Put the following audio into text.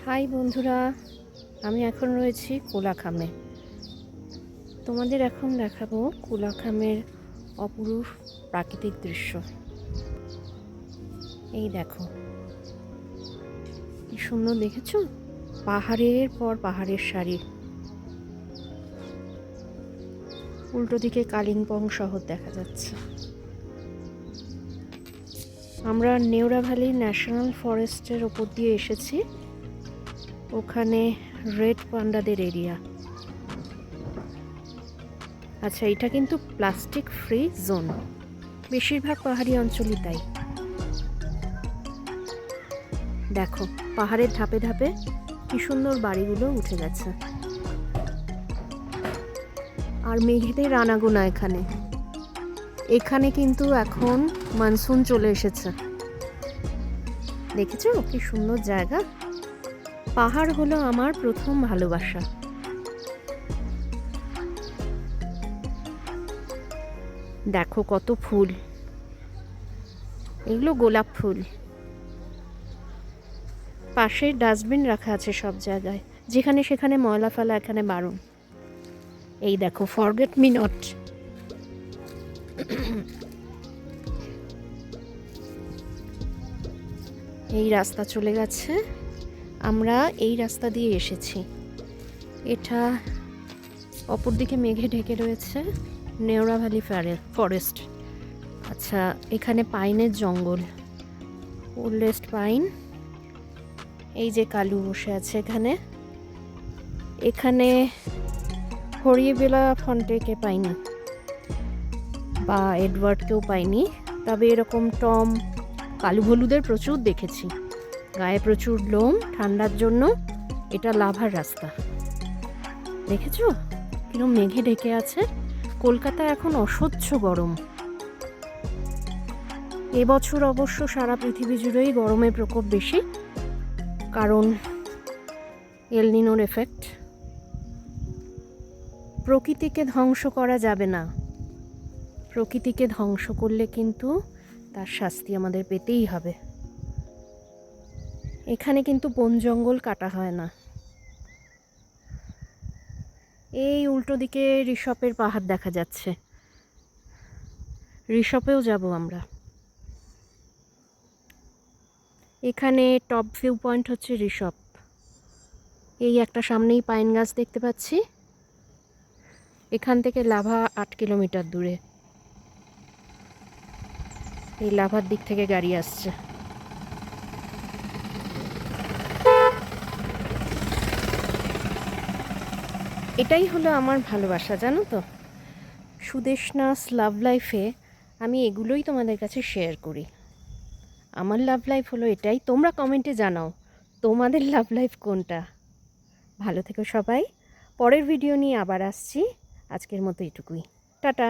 High বন্ধুরা, আমি এখন রয়েছি কোলাখামে। তোমাদের এখন দেখাবো কোলাখামের অপরূপ প্রাকৃতিক দৃশ্য। এই দেখো কি সুন্দর, দেখেছো? পাহাড়ের পর পাহাড়ের সারি, উল্টো দিকে কালিম্পং শহর দেখা যাচ্ছে। আমরা নেওরা ভ্যালি ন্যাশনাল ফরেস্টের ওপর দিয়ে এসেছি। ওখানে রেড পান্ডাদের এরিয়া। আচ্ছা, এটা কিন্তু প্লাস্টিক ফ্রি জোন, বেশিরভাগ পাহাড়ি অঞ্চলই তাই। দেখো পাহাড়ের ধাপে ধাপে কি সুন্দর বাড়িগুলো উঠে গেছে, আর মেঘেদের আনাগোনা। এখানে কিন্তু এখন মনসুন চলে এসেছে। দেখেছো কি সুন্দর জায়গা? পাহাড় হলো আমার প্রথম ভালোবাসা। দেখো কত ফুল, এগুলো গোলাপ ফুল। পাশে ডাস্টবিন রাখা আছে সব জায়গায়, যেখানে সেখানে ময়লা ফেলা এখানে বারণ। এই দেখো ফরগেট মি নট। এই রাস্তা চলে গেছে, আমরা এই রাস্তা দিয়ে এসেছি। এটা অপর দিকে মেঘে ঢেকে রয়েছে নেওরা ভ্যালি ফরেস্ট। আচ্ছা, এখানে পাইনের জঙ্গল, ওল্ডেস্ট পাইন। এই যে কালু বসে আছে এখানে। এখানে হরিয়েবেলা ফন্টেকে পাইনি, বা এডওয়ার্ডকেও পাইনি, তবে এরকম টম কালু হলুদের প্রচুর দেখেছি। গায়ে প্রচুর লোম, ঠান্ডার জন্য এটা লাভার রাস্তা। দেখেছো কিরম মেঘে ঢেকে আছে? কলকাতা এখন অসহ্য গরম। এবছর অবশ্য সারা পৃথিবী জুড়েই গরমের প্রকোপ বেশি, কারণ এল নিনোর এফেক্ট। প্রকৃতিকে ধ্বংস করা যাবে না। প্রকৃতিকে ধ্বংস করলে কিন্তু তার শাস্তি আমাদের পেতেই হবে। এখানে কিন্তু বন জঙ্গল কাটা হয় না। এই উল্টো দিকে ঋষপের পাহাড় দেখা যাচ্ছে, ঋষপেও যাব আমরা। এখানে টপ ভিউ পয়েন্ট হচ্ছে ঋষপ। এই একটা সামনেই পাইন গাছ দেখতে পাচ্ছি। এখান থেকে লাভা 8 কিলোমিটার দূরে। এই লাভার দিক থেকে গাড়ি আসছে। এটাই হলো আমার ভালোবাসা, জানো তো। সুদেশনাস লাভ লাইফে আমি এগুলোই তোমাদের কাছে শেয়ার করি। আমার লাভ লাইফ হলো এটাই। তোমরা কমেন্টে জানাও তোমাদের লাভ লাইফ কোনটা। ভালো থেকো সবাই। পরের ভিডিও নিয়ে আবার আসছি। আজকের মতো এটুকুই। টাটা।